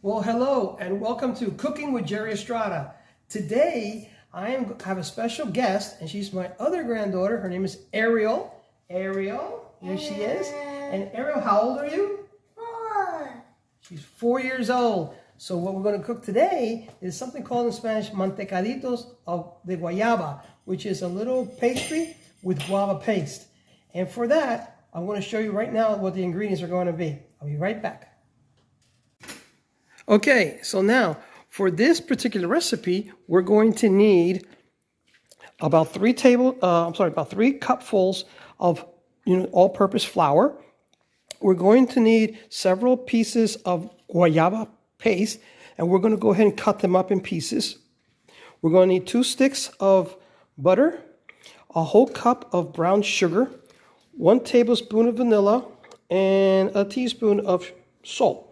Well, hello and welcome to Cooking with Jerry Estrada. Today, have a special guest, and she's my other granddaughter. Her name is Ariel. Ariel, here she is. And Ariel, how old are you? 4. She's 4 years old. So what we're going to cook today is something called in Spanish mantecaditos de guayaba, which is a little pastry with guava paste. And for that, I'm going to show you right now what the ingredients are going to be. I'll be right back. Okay, so now for this particular recipe, we're going to need about 3 cupfuls of all-purpose flour. We're going to need several pieces of guayaba paste, and we're going to go ahead and cut them up in pieces. We're going to need 2 sticks of butter, a whole cup of brown sugar, 1 tablespoon of vanilla, and a teaspoon of salt.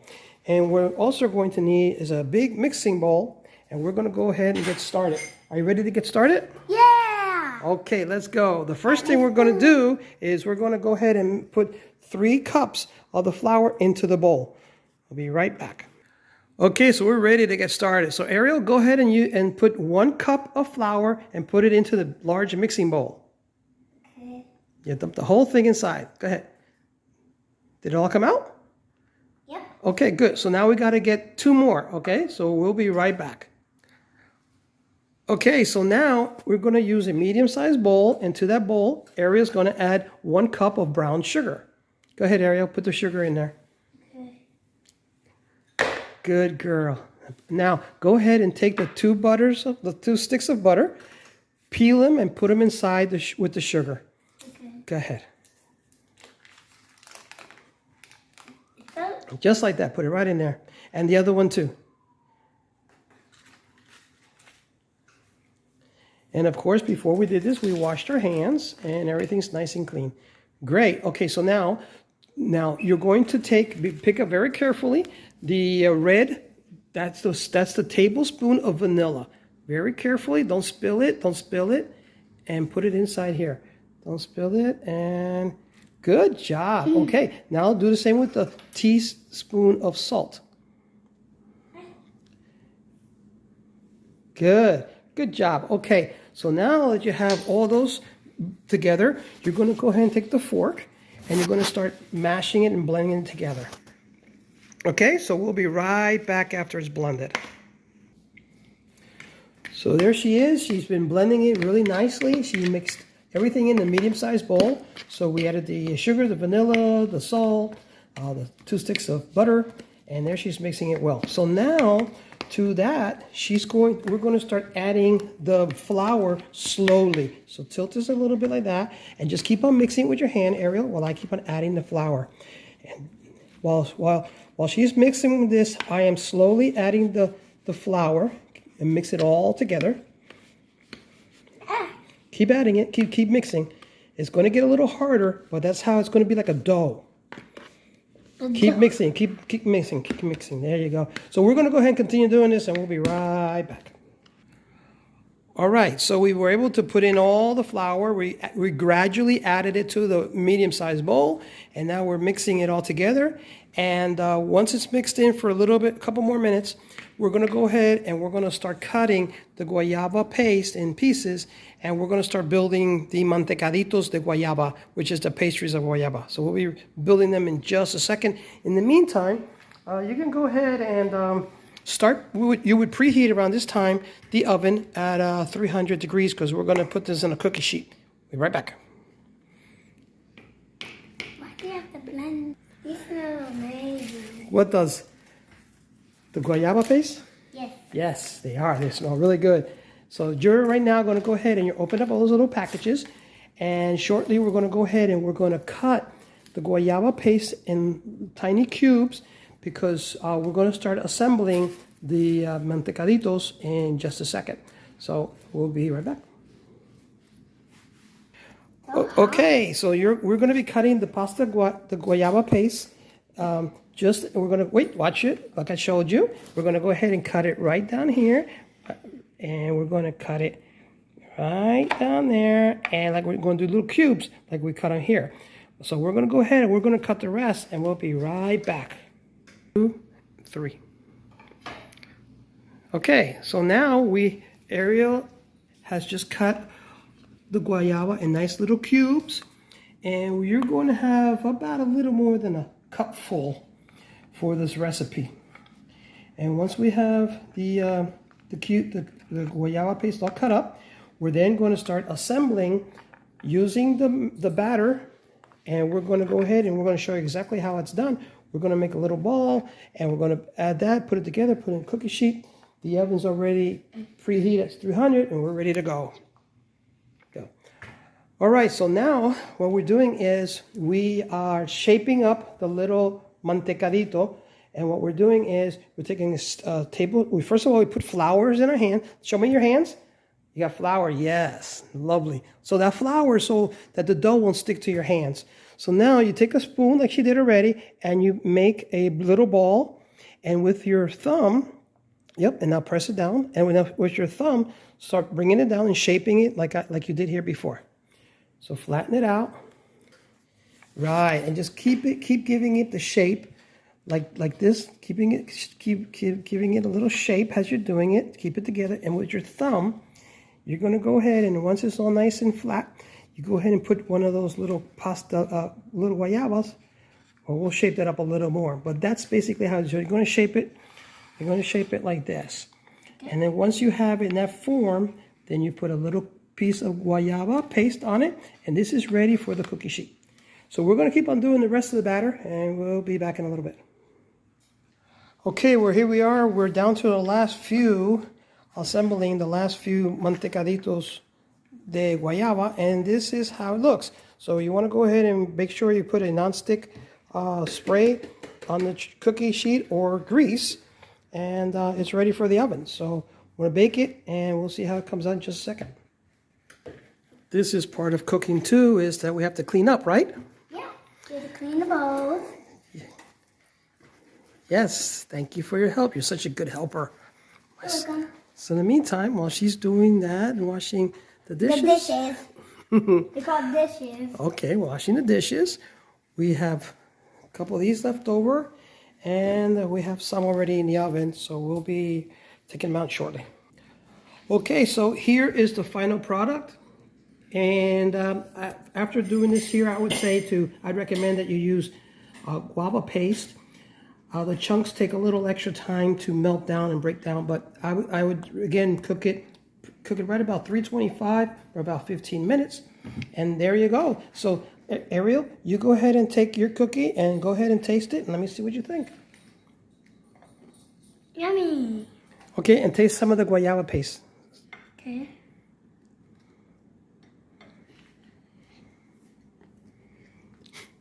And we're also going to need is a big mixing bowl, and we're going to go ahead and get started. Are you ready to get started? Yeah! Okay, let's go. The first thing we're going to do is we're going to go ahead and put 3 cups of the flour into the bowl. I'll be right back. Okay, so we're ready to get started. So Ariel, go ahead and put 1 cup of flour and put it into the large mixing bowl. Okay. You dump the whole thing inside. Go ahead. Did it all come out? Yep. Okay, good. So now we got to get 2 more, okay? So we'll be right back. Okay, so now we're going to use a medium-sized bowl, and to that bowl, Ariel's going to add 1 cup of brown sugar. Go ahead, Ariel, put the sugar in there. Okay. Good girl. Now, go ahead and take the 2 sticks of butter, peel them, and put them inside with the sugar. Okay. Go ahead. Just like that, put it right in there. And the other one too. And of course, before we did this, we washed our hands and everything's nice and clean. Great. Okay, so now you're going to pick up very carefully the red, that's the tablespoon of vanilla. Very carefully, don't spill it, and put it inside here. Don't spill it, and good job. Okay, now I'll do the same with the teaspoon of salt. Good job. Okay, so now that you have all those together, you're going to go ahead and take the fork and you're going to start mashing it and blending it together. Okay, so we'll be right back after it's blended. So there she is. She's been blending it really nicely. She mixed everything in the medium-sized bowl. So we added the sugar, the vanilla, the salt, the 2 sticks of butter, and there she's mixing it well. So now to that, we're going to start adding the flour slowly. So tilt this a little bit like that, and just keep on mixing it with your hand, Ariel, while I keep on adding the flour. And while she's mixing this, I am slowly adding the flour and mix it all together. Keep adding it, keep mixing. It's going to get a little harder, but that's how it's going to be like a dough. Keep mixing, keep mixing. There you go. So we're going to go ahead and continue doing this, and we'll be right back. All right, so we were able to put in all the flour. We gradually added it to the medium-sized bowl, and now we're mixing it all together. And once it's mixed in for a couple more minutes, we're going to go ahead and we're going to start cutting the guayaba paste in pieces, and we're going to start building the mantecaditos de guayaba, which is the pastries of guayaba. So we'll be building them in just a second. In the meantime, you can go ahead and you would preheat around this time the oven at 300 degrees, because we're going to put this in a cookie sheet. Be right back. Why do you have to blend? These smell amazing. What does? The guayaba paste? Yes. Yes, they are. They smell really good. So you're right now going to go ahead and you open up all those little packages, and shortly we're going to go ahead and we're going to cut the guayaba paste in tiny cubes, because we're going to start assembling the mantecaditos in just a second. So we'll be right back. Okay, so we're going to be cutting the guayaba paste. We're going to watch it like I showed you. We're going to go ahead and cut it right down here, and we're going to cut it right down there, and like we're going to do little cubes like we cut on here. So we're going to go ahead and we're going to cut the rest, and we'll be right back. 2, 3. Okay, so now Ariel has just cut the guayaba in nice little cubes, and you're going to have about a little more than a cup full for this recipe. And once we have the guayaba paste all cut up, we're then going to start assembling using the batter, and we're going to go ahead and we're going to show you exactly how it's done. We're going to make a little ball, and we're going to add that, put it together, put it in a cookie sheet. The oven's already preheated at 300, and we're ready to go. All right, so now what we're doing is we are shaping up the little mantecadito, and what we're doing is we're taking a table. First of all, we put flours in our hand. Show me your hands. You got flour, yes, lovely. So that flour so that the dough won't stick to your hands. So now you take a spoon like she did already, and you make a little ball, and with your thumb, and now press it down, and with your thumb, start bringing it down and shaping it like you did here before. So flatten it out, right, and just keep giving it the shape, like this, keep giving it a little shape as you're doing it. Keep it together, and with your thumb, you're going to go ahead, and once it's all nice and flat, you go ahead and put one of those little little guayabas. Well, we'll shape that up a little more, but that's basically how you're going to shape it. You're going to shape it like this, and then once you have it in that form, then you put a little piece of guayaba paste on it, and this is ready for the cookie sheet. So we're going to keep on doing the rest of the batter, and we'll be back in a little bit. Okay, here we are. We're down to the last few, assembling the last few mantecaditos de guayaba, and this is how it looks. So you want to go ahead and make sure you put a non-stick spray on the cookie sheet or grease, and it's ready for the oven. So we're going to bake it, and we'll see how it comes out in just a second. This is part of cooking too, is that we have to clean up, right? Yeah, we have to clean the bowls. Yes, thank you for your help. You're such a good helper. You're welcome. So in the meantime, while she's doing that and washing the dishes. The dishes. They're called dishes. Okay, washing the dishes. We have a couple of these left over, and we have some already in the oven, so we'll be taking them out shortly. Okay, so here is the final product. And after doing this here, I would say I'd recommend that you use guava paste. The chunks take a little extra time to melt down and break down, but I would again cook it right about 325 for about 15 minutes, and there you go. So Ariel, you go ahead and take your cookie and go ahead and taste it, and let me see what you think. Yummy. Okay, and taste some of the guayaba paste. Okay.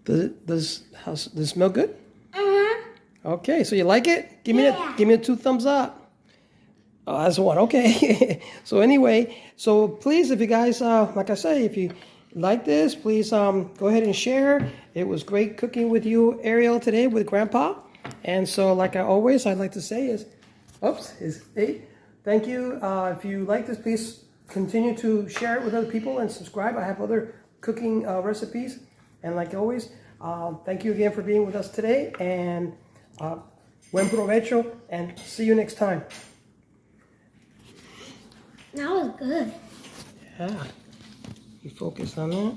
Does it smell good? Uh-huh. Okay, so you like it? Give me a 2 thumbs up. Oh, that's 1. Okay. So anyway, so please, if you guys, like I say, if you like this, please go ahead and share. It was great cooking with you, Ariel, today with Grandpa. And so, like I'd like to say thank you. If you like this, please continue to share it with other people and subscribe. I have other cooking recipes. And like always, thank you again for being with us today, and buen provecho, and see you next time. That was good. Yeah, you focus on that.